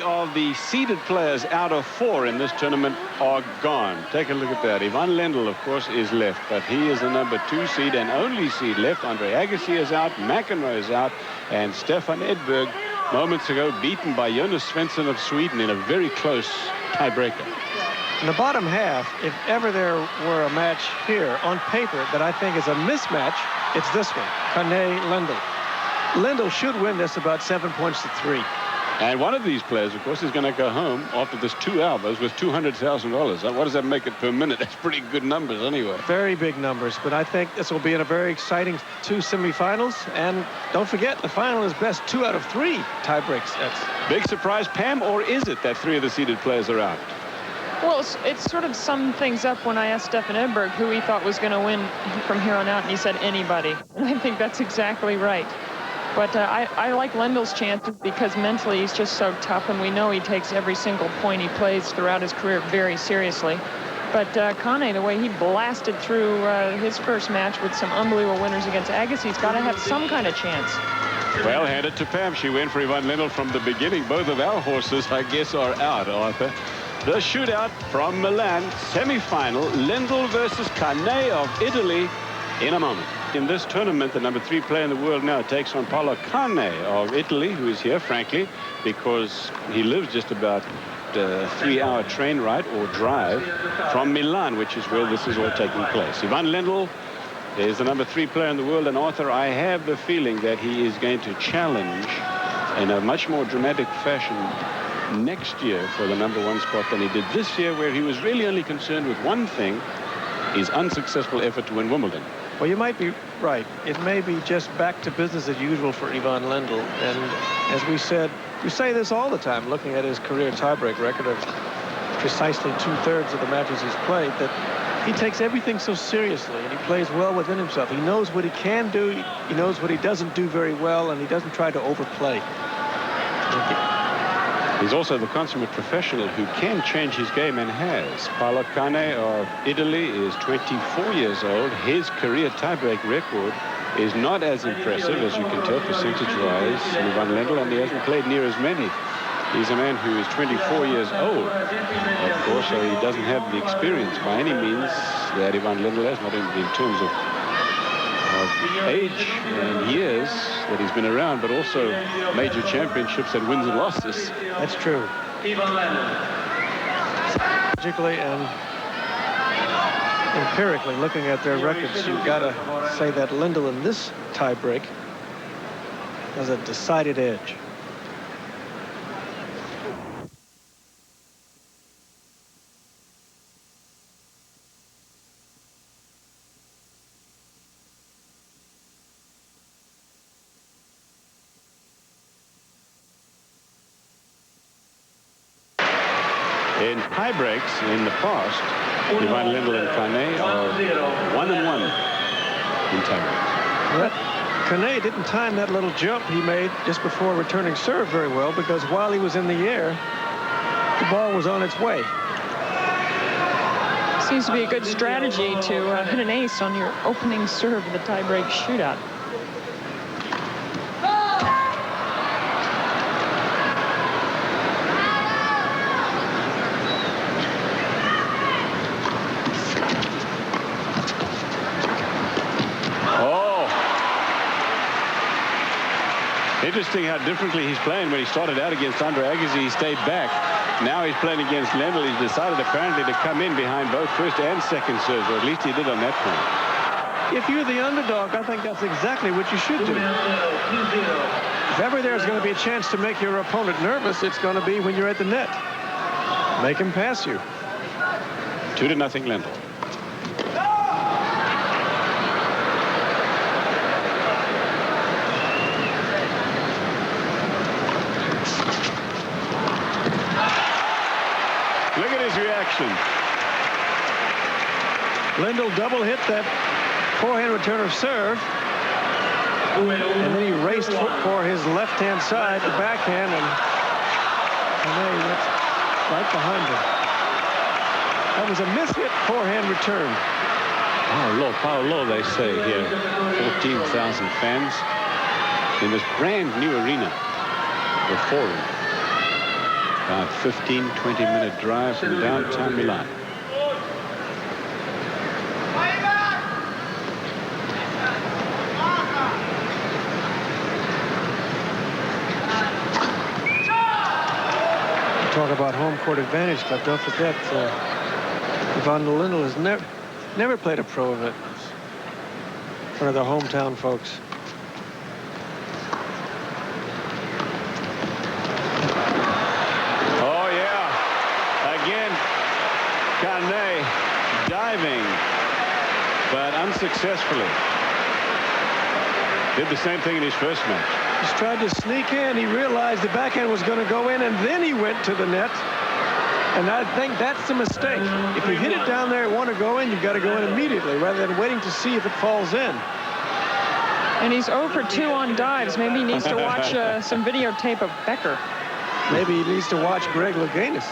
of the seeded players out of 4 in this tournament are gone. Take a look at that. Ivan Lendl, of course, is left, but he is the number 2 seed and only seed left. Andre Agassi is out, McEnroe is out, and Stefan Edberg, moments ago, beaten by Jonas Svensson of Sweden in a very close tiebreaker. In the bottom half, if ever there were a match here on paper that I think is a mismatch, it's this one, Kane-Lendl. Lendl should win this about 7 points to 3. And one of these players, of course, is going to go home after this 2 hours with $200,000. What does that make it per minute? That's pretty good numbers anyway. Very big numbers, but I think this will be in a very exciting 2 semifinals. And don't forget, the final is best 2 out of 3 tiebreak sets. Big surprise, Pam, or is it that 3 of the seeded players are out? Well, it's sort of summed things up when I asked Stefan Edberg who he thought was going to win from here on out, and he said anybody. And I think that's exactly right. But I like Lendl's chances because mentally he's just so tough, and we know he takes every single point he plays throughout his career very seriously. But Kane, the way he blasted through his first match with some unbelievable winners against Agassi, he's got to have some kind of chance. Well, hand it to Pam. She went for Ivan Lendl from the beginning. Both of our horses, I guess, are out, Arthur. The shootout from Milan, semi-final, Lendl versus Kane of Italy in a moment. In this tournament, the number 3 player in the world now takes on Paolo Kane of Italy, who is here, frankly, because he lives just about a 3-hour train ride or drive from Milan, which is where this is all taking place. Ivan Lendl is the number 3 player in the world, and Arthur, I have the feeling that he is going to challenge in a much more dramatic fashion next year for the number 1 spot than he did this year, where he was really only concerned with one thing, his unsuccessful effort to win Wimbledon. Well, you might be right. It may be just back to business as usual for Ivan Lendl. And as we said, we say this all the time, looking at his career tiebreak record of precisely 2/3 of the matches he's played, that he takes everything so seriously, and he plays well within himself. He knows what he can do, he knows what he doesn't do very well, and he doesn't try to overplay. He's also the consummate professional who can change his game and has. Paolo Kane of Italy is 24 years old. His career tiebreak record is not as impressive, as you can tell, percentage-wise, Ivan Lendl, and he hasn't played near as many. He's a man who is 24 years old, of course, so he doesn't have the experience by any means that Ivan Lendl has, not only in terms of age and years that he's been around, but also major championships and wins and losses. That's true. Logically and empirically, looking at their records, you've got to say that Lendl in this tiebreak has a decided edge. In tiebreaks in the past, Ivan Lendl and Kane are 1-1 in tiebreaks. Well, Kane didn't time that little jump he made just before returning serve very well, because while he was in the air, the ball was on its way. Seems to be a good strategy to hit an ace on your opening serve of the tiebreak shootout. Interesting how differently he's playing. When he started out against Andre Agassi, he stayed back. Now he's playing against Lendl. He's decided apparently to come in behind both first and second serves, or at least he did on that point. If you're the underdog, I think that's exactly what you should do. If ever there's going to be a chance to make your opponent nervous, it's going to be when you're at the net. Make him pass you. 2-0 Lendl. Look at his reaction. Lendl double hit that forehand return of serve. And then he raced for his left-hand side, the backhand, and Kane went right behind him. That was a mishit forehand return. Paolo, they say here. 14,000 fans in this brand new arena, the Forum. About 15-20-minute drive from downtown Milan. Talk about home court advantage, but don't forget, Ivan Lendl has never played a pro event in front of their hometown folks. Oh, yeah. Again, Kane diving, but unsuccessfully. Did the same thing in his first match. He's tried to sneak in. He realized the backhand was going to go in, and then he went to the net. And I think that's the mistake. If you hit it down there and want to go in, you've got to go in immediately rather than waiting to see if it falls in. And he's 0 for 2 on dives. Maybe he needs to watch some videotape of Becker. Maybe he needs to watch Greg Louganis.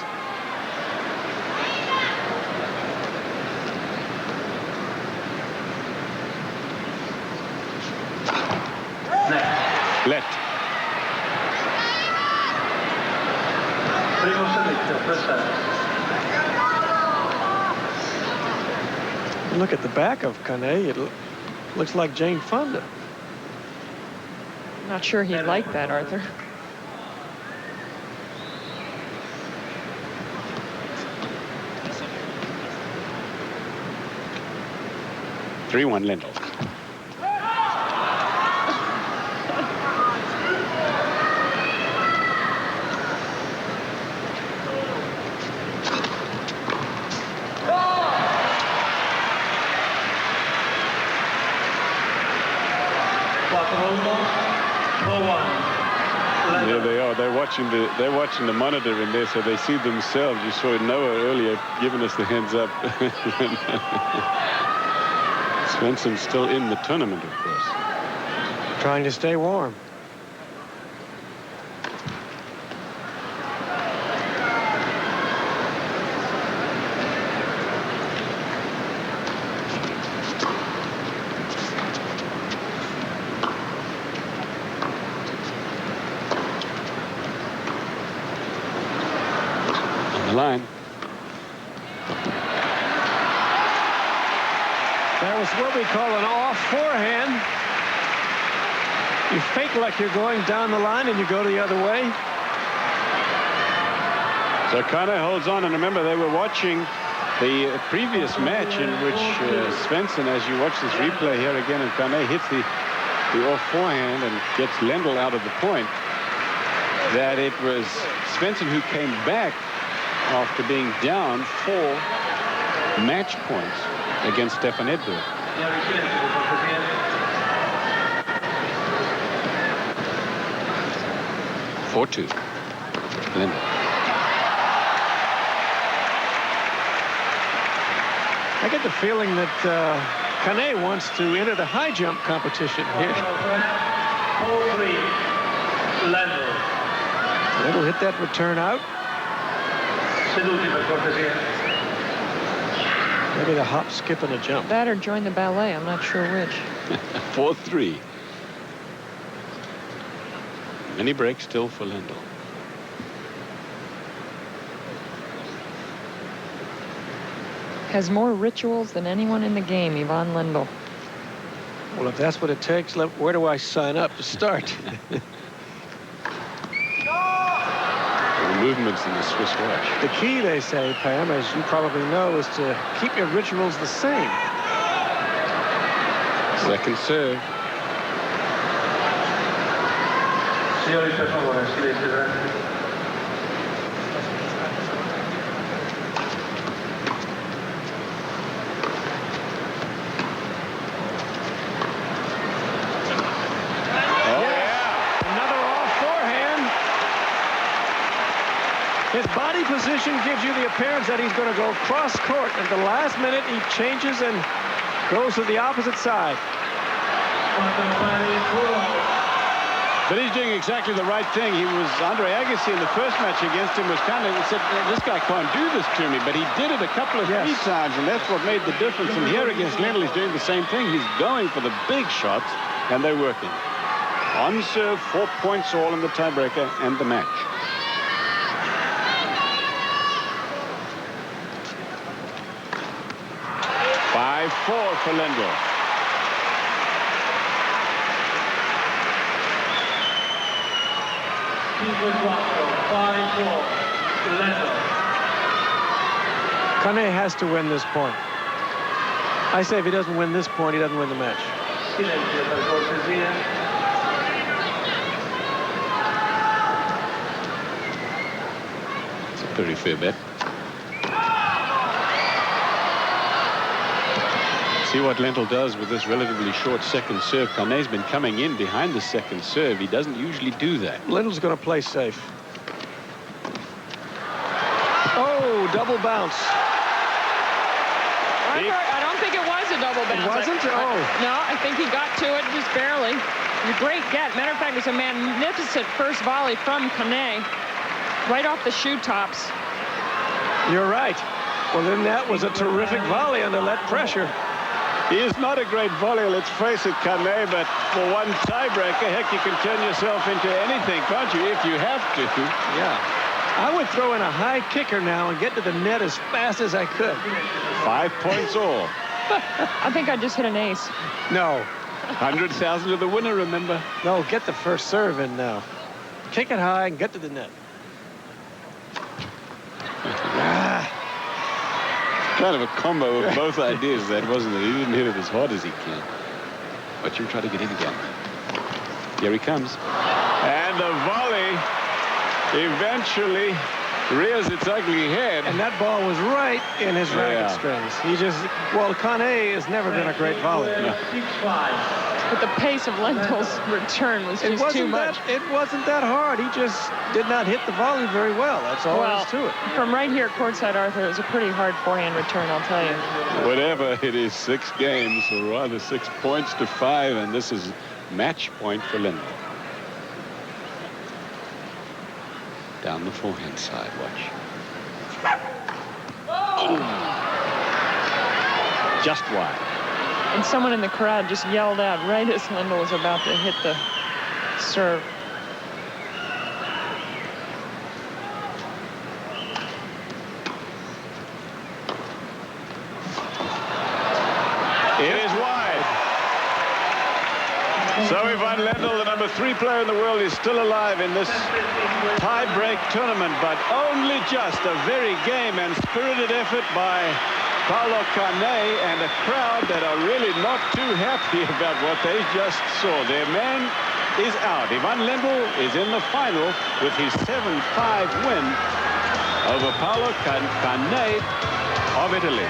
Let. Look at the back of Kane. It looks like Jane Fonda. Not sure he'd like that, Arthur. (3-1) Lendl. There they are. They're watching the monitor in there, so they see themselves. You saw Noah earlier giving us the hands up. Svensson's still in the tournament, of course. Trying to stay warm. Line. That was what we call an off forehand. You fake like you're going down the line and you go the other way. So Kane holds on, and remember they were watching the previous match in which Svensson, as you watch this replay here again, and Kane hits the off forehand and gets Lendl out of the point, that it was Svensson who came back after being down 4 match points against Stefan Edberg. 4-2. Lendl. I get the feeling that Kane wants to enter the high jump competition here. Lendl hit that return out. Maybe the hop, skip, and a jump. That or join the ballet. I'm not sure which. 4-3. Many breaks still for Lendl. Has more rituals than anyone in the game, Ivan Lendl. Well, if that's what it takes, where do I sign up to start? Movements in the Swiss watch. The key, they say, Pam, as you probably know, is to keep your rituals the same. Second serve. His body position gives you the appearance that he's going to go cross court. At the last minute, he changes and goes to the opposite side. But he's doing exactly the right thing. He was Andre Agassi in the first match against him was kind of said, this guy can't do this to me. But he did it a couple of 3 times, and that's what made the difference. And here against Lendl, he's doing the same thing. He's going for the big shots, and they're working. On serve, 4 points all in the tiebreaker and the match. 5-4 for Lendl. Kane has to win this point. I say if he doesn't win this point, he doesn't win the match. It's a pretty fair bet. See what Lendl does with this relatively short second serve. Kane's been coming in behind the second serve. He doesn't usually do that. Lendl's going to play safe. Oh, double bounce. I don't think it was a double bounce. It wasn't? No, I think he got to it just barely. A great get. Matter of fact, it's a magnificent first volley from Kane, right off the shoe tops. You're right. Well, then that was a terrific volley under that pressure. He is not a great volley, let's face it, Kane, but for one tiebreaker, heck, you can turn yourself into anything, can't you, if you have to? Yeah. I would throw in a high kicker now and get to the net as fast as I could. 5 points all. I think I just hit an ace. No. 100,000 to the winner, remember? No, get the first serve in now. Kick it high and get to the net. Kind of a combo of both ideas, that wasn't it? He didn't hit it as hard as he can. But you try to get in again. Here he comes. And the volley eventually rears its ugly head. And that ball was right in his racket strings. He just, well, Kane has never been a great volley. No. But the pace of Lendl's return was just too much. It wasn't that hard. He just did not hit the volley very well. That's all there is to it. From right here courtside, Arthur, it was a pretty hard forehand return, I'll tell you. Whatever it is, 6 games, or rather 6 points to 5, and this is match point for Lendl. Down the forehand side, watch. Oh. Just wide. And someone in the crowd just yelled out right as Lendl was about to hit the serve. It is wide. Semifinal Lendl, the number 3 player in the world, is still alive in this tie-break tournament, but only just a very game and spirited effort by Paolo Kane and a crowd that are really not too happy about what they just saw. Their man is out. Ivan Lendl is in the final with his 7-5 win over Paolo Kane of Italy.